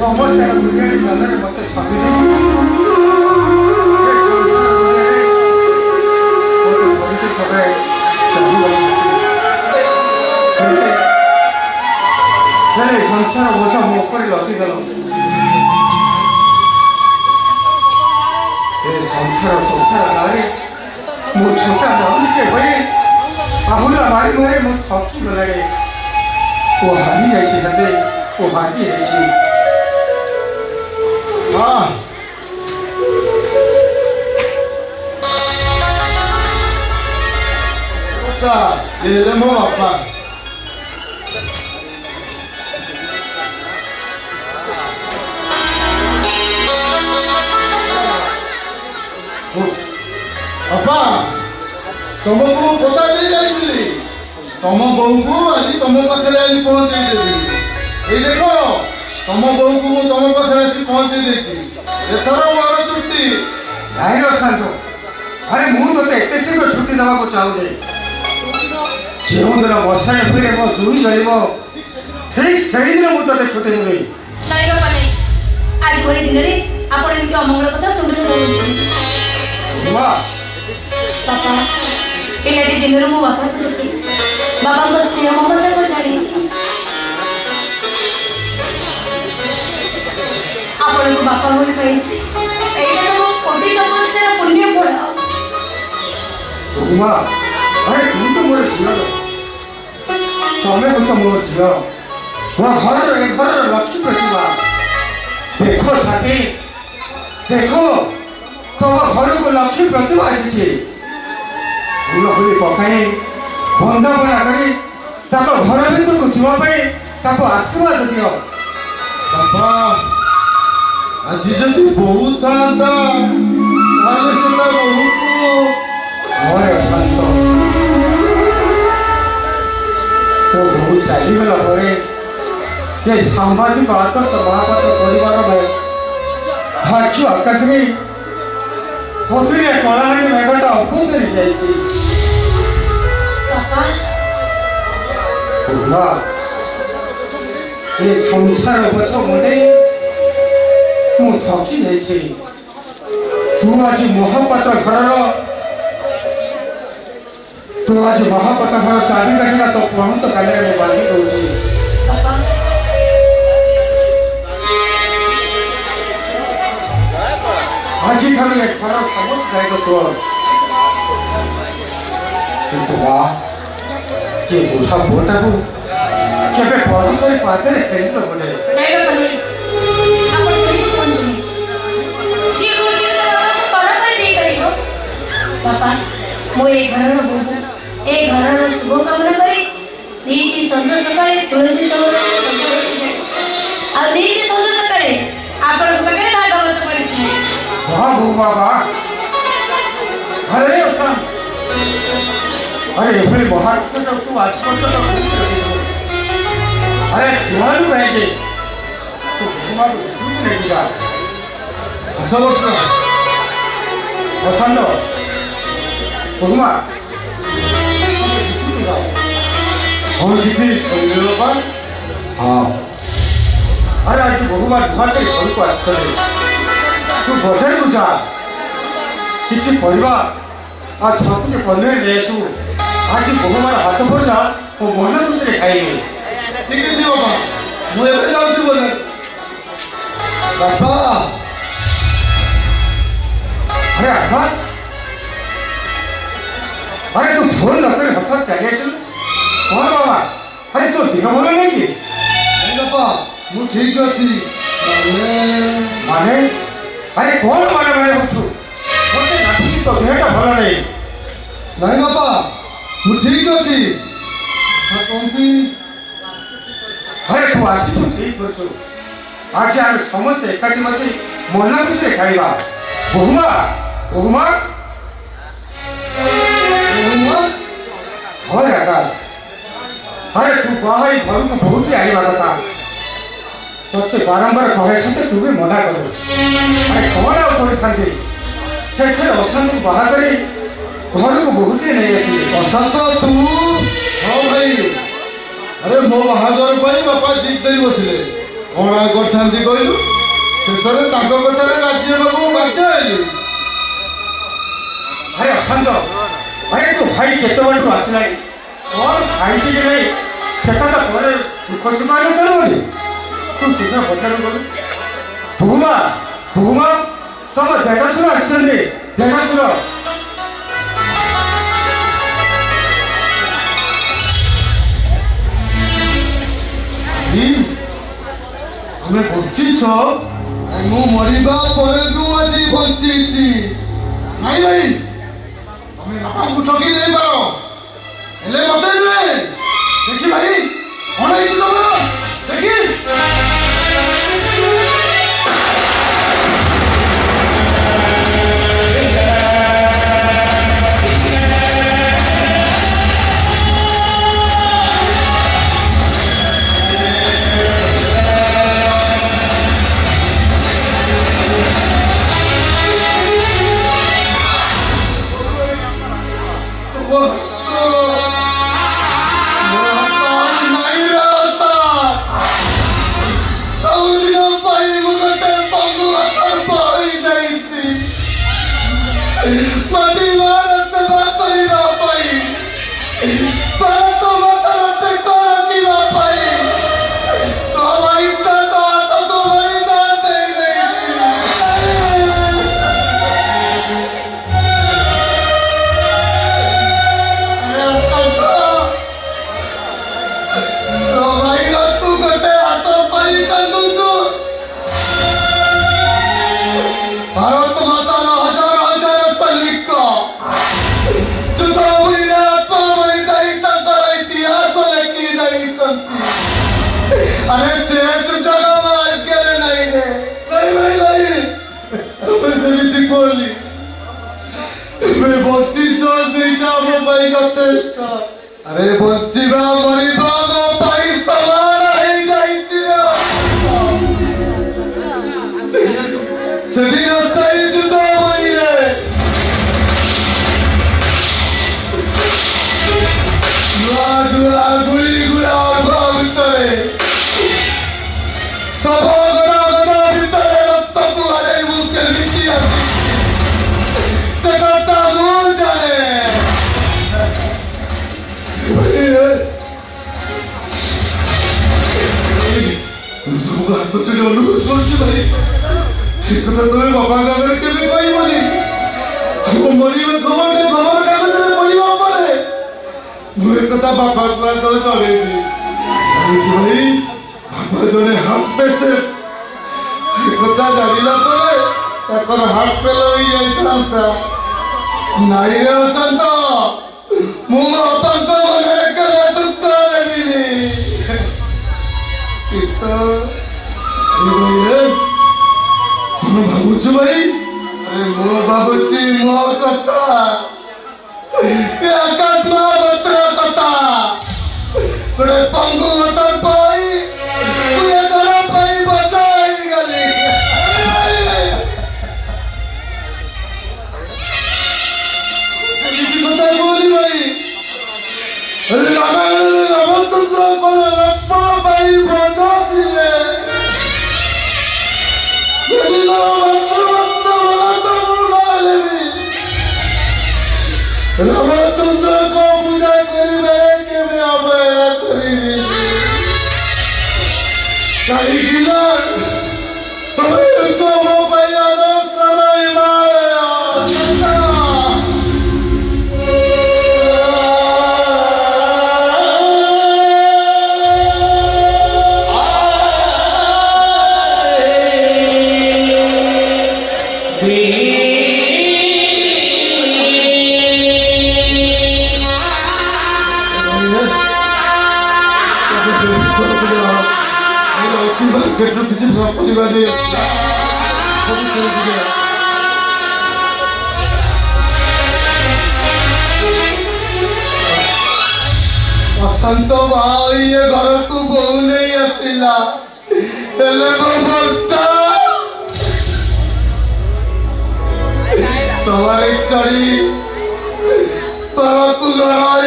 ସମସ୍ତେ ଦୁନିଆରେ ଜନରେ ମତେ ଛପିଲେ ସଂସାର ବୋଝ ମୋ ଉପରେ ଲଦିଦେଲ। ଏ ସଂସାର ଗାଁରେ ମୁଁ ଛୋଟା ନହେଲେ ଭାଇ ଆହୁଲା ମାରି ମାରି ମୁଁ ଥକି ଗଲାଣି। ଓ ହାରି ଯାଇଛି ହେଲେ ଓ ଭାଙ୍ଗି ଯାଇଛି। ମୋ ବାପା ବାପା ତମକୁ କଥା ଦେଇ ଯାଇଥିଲି, ତମ ବୋଉକୁ ଆଜି ତମ ପାଖରେ ଆଜି ପହଞ୍ଚେଇ ଦେବି। ଏଇ ଦେଖ ତମ ବୋଉକୁ ମୁଁ ତମ ପାଖରେ ଆସି ପହଞ୍ଚେଇ ଦେଇଛି। ଏଥର ମୋର ଛୁଟି। ନାଇଁ ଶାନ୍ତ, ଆରେ ମୁଁ ତତେ ଏତେ ଶୀଘ୍ର ଛୁଟି ଦେବାକୁ ଚାହୁଁନି। ଯେଉଁଦିନ ବର୍ଷା ହୁଏ ମୋ ଦୁଇ ପାରିବ ଠିକ୍ ସେଇଦିନ ମୁଁ ତତେ ଛୁଟି ଦେବି। ଆଜି ଭଳି ଦିନରେ ଆପଣ ଏମିତି ଅମଙ୍ଗଳ କଥା ତୁମରେ ବାପା ପିଲାଟି ଦିନରୁ ମୋ ବାପାକୁ ଦେଖି ବାବାଙ୍କ ସ୍ନେହ ମମତାକୁ ଜାଣି ଆପଣଙ୍କୁ ବାପା ଭଳି ପାଇଛି। ଏଇଟା ତ ମୋ କୋଟି ତପସ୍ୟାର ପୁଣ୍ୟ ଫଳ। ଆରେ ତୁ ତ ମୋର ଝିଅ, ତମେ ତ ମୋର ଝିଅ, ମୋ ଘରର ଏ ଘରର ଲକ୍ଷ୍ମୀ ପ୍ରତିଭା। ଦେଖ ସାଥୀ, ଦେଖ ତମ ଘରକୁ ଲକ୍ଷ୍ମୀ ପ୍ରତିଭା ଆସିଛି। ଫୁଲ ଫୁଲି ପକାଇ ବନ୍ଦାପନା କରି ତାଙ୍କ ଘର ଭିତରକୁ ଯିବା ପାଇଁ ତାକୁ ଆଶୀର୍ବାଦ ଦିଅ। ବାପା ଆଜି ଯଦି ବୋଉ ଥାନ୍ତା ତାହେଲେ ସେଟା ବୋଉକୁ ଶାନ୍ତ, ତୋ ବୋଉ ଚାଲିଗଲା ପରେ ଯେ ସାମ୍ବାଦିକ ଆଦର୍ଶ ମହାପାତ୍ର ପରିବାର ଭାଗ୍ୟ ଆକାଶରେ ପଥୁରିଆ କଳାହାଣ୍ଡି ମେଘଟା ଅପସରି ଯାଇଛି। ଏ ସଂସାର ଗଛ ମୁଣ୍ଡେ ମୁଁ ଥକି ଯାଇଛି। ତୁ ଆଜି ମହାପାତ୍ର ଘର ଚାବି କାଟିଲା ତ ପହନ୍ତ କାଲିରେ ମୁଁ ବାନ୍ଧି ଦଉଛି। ଆଜିଠାରୁ ଏ ଘର ସମସ୍ତ ଦାୟିତ୍ୱ ତୋର। କିନ୍ତୁ ମା କିଏ ବୁଢା ପୁଅଟାକୁ କେବେ ବଡ଼ କରି ପାଦରେ ଫେରିତ ବୋଲେ। ବାପା ମୁଁ ଏ ଘରର ବୋହୂ, ଏ ଘରର ଶୁଭ କାମନା କରି ନିତି ସଞ୍ଜ ସକାଳେ ତୁଳସୀ ଚଉରା ଆଉ ନିତି ସଞ୍ଜ ସକାଳେ ଆପଣଙ୍କ ପାଖରେ ଭାଗବତ ପଢିଛି। ହଁ ବୋଉ ବାବା, ଆରେ ଏଭଳି ମହାତ୍ମ ତୁ ଆଜି ଆରେ ଜୁଆରୁ କାହିଁକି ତୁ ନେଇଯିବା ଦଶ ବର୍ଷ ବସନ୍ତ ବହୁମା କଣ କିଛି ବାପା? ହଁ, ଆରେ ଆଜି ବହୁମା ନୂଆ କରି ଘରକୁ ଆସିଛନ୍ତି। ତୁ ବଜାରକୁ ଯା, କିଛି ପରିବା ଆଉ ଛତୁକେ ପନିର ନେଇ ଆସୁ। ଆଜି ବହୁମାର ହାତ ଭଜା ଓ ମନ ଖୁସିରେ ଖାଇବି। ଠିକ ଅଛି ବାପା, ମୁଁ ଏବେ ଯାଉଛି ବଜାର। ବାପା ଆରେ ଆକାଶ, ଆରେ ତୁ ଫୋନ ନକରି ହଠାତ୍ ଚାଲି ଆସିଲୁ କଣ ବାବା? ଆରେ ତୋ ଦେହ ଭଲ ନାହିଁ କି? ନାଇଁ ବାପା ମୁଁ ଠିକ ଅଛି। ମାନେ ଆରେ କଣ ମାନେ ହଉଛୁ? ମତେ ଲାଗୁଛି ତୋ ଦେହଟା ଭଲ ନାହିଁ। ନାଇଁ ବାପା ମୁଁ ଠିକ ଅଛି। ଆରେ ତୁ ଆସିଛୁ ଠିକ କରୁଛୁ। ଆଜି ଆମେ ସମସ୍ତେ ଏକାଠି ବସି ମନ ଖୁସିରେ ଖାଇବା। ବହୁମା ବହୁମା হয় আকাশ, আরে তু বাহাই ঘরକୁ ବହୁତ ଆଣିବା କଥା। ତତେ ବାରମ୍ବାର କହେ ସତେ ତୁ ବି ମନା କରୁ। ଆରେ କଣ ଆଉ କରିଥାନ୍ତି? ଶେଷରେ ଅଶାନ୍ତକୁ ବାହା କରି ଘରକୁ ବହୁତେ ନେଇ ଆସିଲେ। ଅଶାନ୍ତ ତୁ? ହଁ ଭାଇ, ଆରେ ମୋ ବାହାଘର ପାଇଁ ବାପା ଜିଦ୍ ଧରି ବସିଲେ। କଣ ଆଉ କରିଥାନ୍ତି କହିଲୁ? ଶେଷରେ ତାଙ୍କ କଥାରେ ରାଜି ହେବାକୁ ବାଧ୍ୟ ହେଲି। ଭାଇ ଅଶାନ୍ତ, ଭାଇ ତୁ ଭାଇ କେତେ ବାଟରୁ ଆସିଲାଣି, କଣ ଖାଇଛି କି ନାହିଁ ସେଟା ତ ପରେ ଦୁଃଖ ସୁଖ ହେଲେ ଚଳିବନି। ତୁ ଶୀଘ୍ର ପଚାରୁ କରୁ। ଭୁମା ଭୁମା ତମ ଦେଢ଼ଶୁର ଆସିଛନ୍ତି। ଦେଢ଼ଶୁର ତମେ ବଞ୍ଚିଛ? ମୁଁ ମରିବା ପରେଠୁ ଆଜି ବଞ୍ଚିଛି। ନାଇଁ ଭାଇ, ତମେ ବାପାଙ୍କୁ ଠକି ଦେଇପାର, ହେଲେ ମତେ ନୁହେଁ। ଦେଖି ଭାଇ, କଣ ହେଇଛି ତମର? ଦେଖି अरे बचिबा मरिबा मो पाई समान हेई जाईची। सेदिन साई जुदा होइले दुआ गुली गुला भावतरे सब गड़ा गड़ा भितरे रक्त पुआरे मुके नीति आसी से करता मुझ जाने। ଅନୁଭବ କରୁଛି ଭାଇ, ସେ କଥା ତମେ ବାପାଙ୍କ ଆଗରେ କେବେ କହିବନି। ତମ ମରିବା ଖବରଟା ଖବର କାଗଜରେ ପଢିବା ପରେ ମୁଁ ଏକଥା ବାପାଙ୍କୁ ଆଗ ଜଣେଇବି। ଭାଇ ବାପା ଜଣେ ହାର୍ଟ ପେସେଣ୍ଟ, ଏକଥା ଜାଣିଲା ପରେ ତାଙ୍କର ହାର୍ଟ ଫେଲ ହେଇଯାଇଥାନ୍ତା। ନାଇଁ ରେ ଅଶାନ୍ତ, ମୁଁ ମୋ ବାପାଙ୍କ ମନରେ କେବେ ଦୁଃଖ ଦେବିନି। କଣ ଭାବୁଛୁ ଭାଇ? ଆରେ ମୁଁ ଭାବୁଛି ମୋ କଥା, ଆକାଶ ମହାପାତ୍ର କଥା। ଗୋଟେ ପଙ୍ଗୁ ମଟର ପାଇ ତୁଏ ଘର ପାଇଁ ବଚା ହେଇଗଲି। ଏମିତି କଥା କହୁନି ଭାଇ। ରାମାୟଣରେ ରାମଚନ୍ଦ୍ର କଣ ଲକ୍ଷ୍ମଣ ପାଇଁ ବଚା ଥିଲେ? रामचंद्र को पूजा करिबे केबे अवहेला करिबे? कहीं तमे तो मो पैया सराई पेट्रोल किसी परिवार अशांत भाई ये घर को बहु नहीं आसिला वर्षा सवारी चढ़ी घर को घर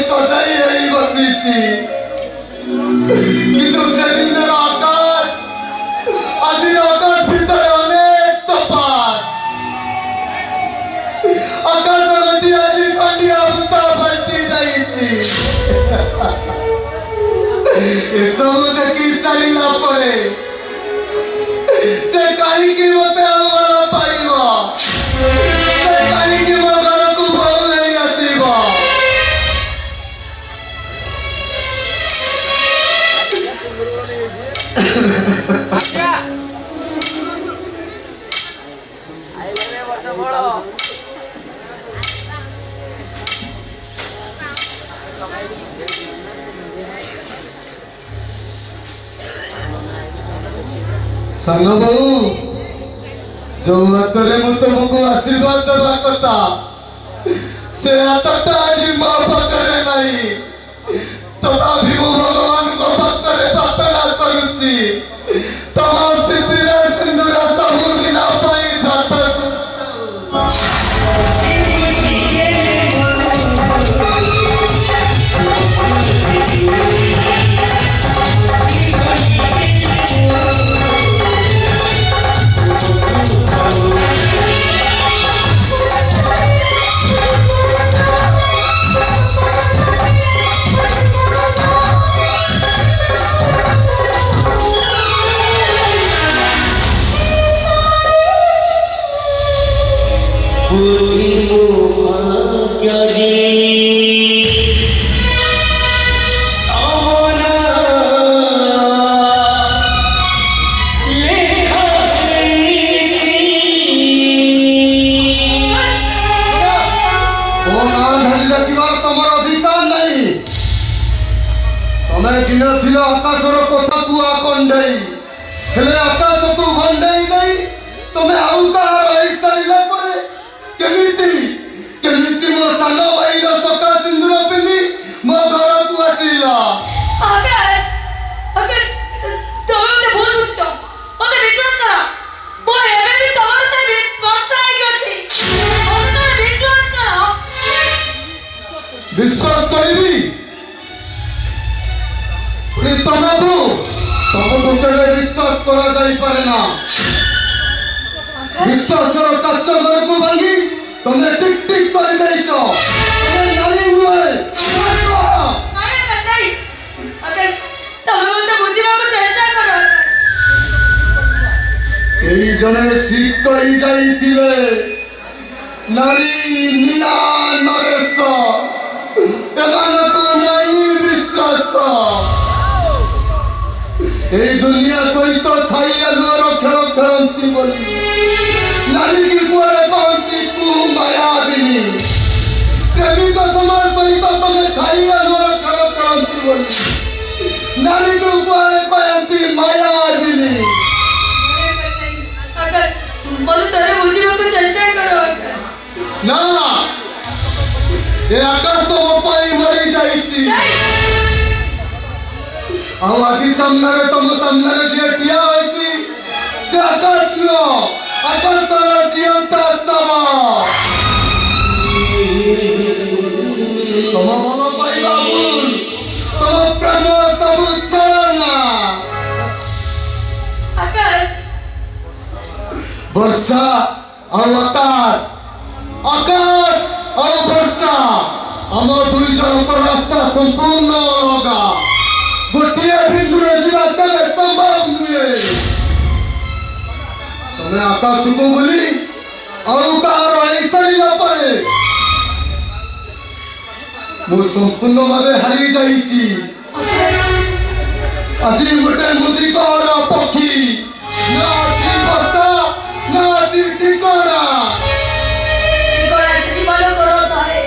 सजाई बसी किंतु से दिन आकाश ଏସବୁ ଦେଖି ସାରିଲା ପରେ ସେ କାହିଁକି ମତେ ଆଉ ଭଲ ପାଇବ? ସେ କାହିଁକି ମୋ ଘରକୁ ବୋହୂ ନେଇ ଆସିବ? ସାନ ବୋହୂ, ଯୋଉ ହାତରେ ମୁଁ ତମକୁ ଆଶୀର୍ବାଦ ଦେବା କଥା ସେ ହାତଟା ଆଜି ମୋ ପାଖରେ ନାହିଁ। ତଥାପି ମୁଁ ଭଗବାନଙ୍କ ପାଖରେ ପ୍ରାର୍ଥନା କରୁଛି ତମ ସ୍ଥିତିରେ ସିନ୍ଦୁର ସବୁଦିନ ପାଇଁ ଝାଟ आकाशर कथा कुआ कंडेई हेले आकाश को भंडेई नहीं तुम्हें आउ कहार होई सारिला परे केमिति मो सानो भाई रो सका सिंदूर पिंदी मो घर को आसीला। आकाश अगर तमे मते भूल बुझछो मते विश्वास करा मो एबे भी तमर से वर्षा आइ अछि मते विश्वास करा। विश्वास करिबी तमको केवे विश्वास करा जाई पारे ना। विश्वासर काच घर को भांगी तुमने टिक टिक कर देइछो तुमे नाली हुए नहीं अगर तमे मते बुझिबा को चेष्टा करो। एई जने ठीक कहि जाईथिले नारी नीला नरेश एमानको नहीं विश्वास। এই দুনিয়া সহিত ছাইয়া জোর খেল খেলন্তি বলি নারী কি কুয়ারে পান্তি কু মায়াবিনী প্রেমিক সমাজ সহিত তুমি ছাইয়া জোর খেল খেলন্তি বলি নারী কি কুয়ারে পান্তি মায়াবিনী। अगर बोलो तेरे बुझिबा को चेष्टा करो ना ए आकाश तो पाई मरी जाईची ଆଉ ଆଜି ସାମ୍ନାରେ ତମ ସାମ୍ନାରେ ଯିଏ ଠିଆ ହୋଇଛି ସେ ଆକାଶ ନୁହଁ ଆକାଶର ଜିଅନ୍ତା ଶବ। ତମ ଭଲ ପାଇବା ଭୁଲ ତମ ପ୍ରେମ ସବୁ ଛଳନା। आकाश ବର୍ଷା ଆଉ ଆକାଶ ଆଉ ବର୍ଷା ଆମ ଦୁଇ ଜଣଙ୍କର ରାସ୍ତା ସମ୍ପୂର୍ଣ୍ଣ ଅଲଗା। गोटे बिंदुरे जीवा केवे संभव नुहे तमे आकाश को बोली और कार आई सारिला परे मो संपूर्ण भावे हारी जाईची। आज गोटे मुद्रिकर पक्षी ना अछि वर्षा ना अछि ठिकाना से जीवन करो तारे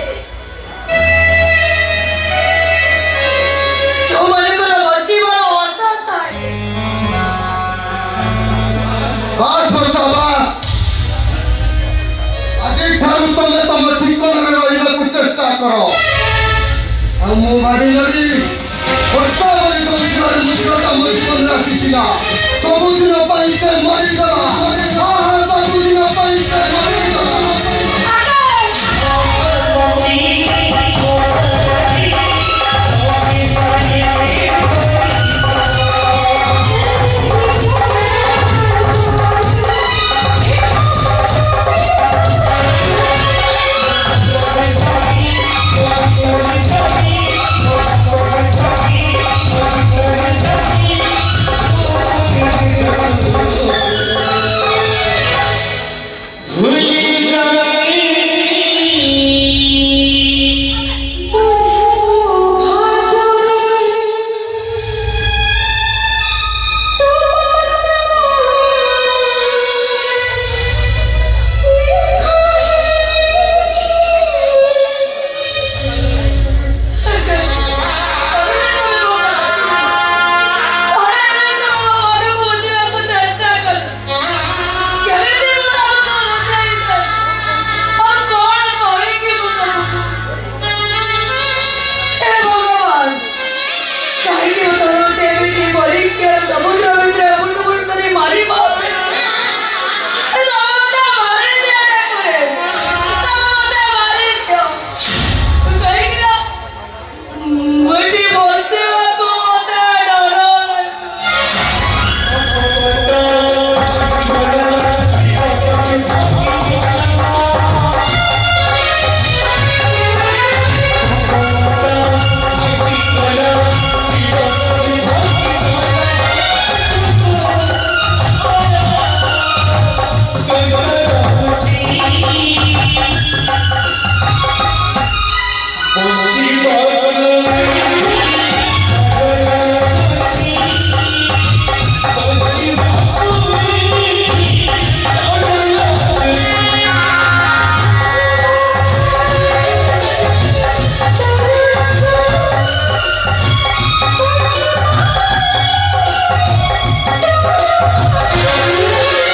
जो मन करो जीवन वर्षा तारे बास वर्षा बास आज ठारू तमे तम ठिकाना रहिବାକୁ चेष्टा कर आ मो मारी लगी वर्षा बोली संसार मुझका मुझको राखी सबुदिन पाई से मरी गला।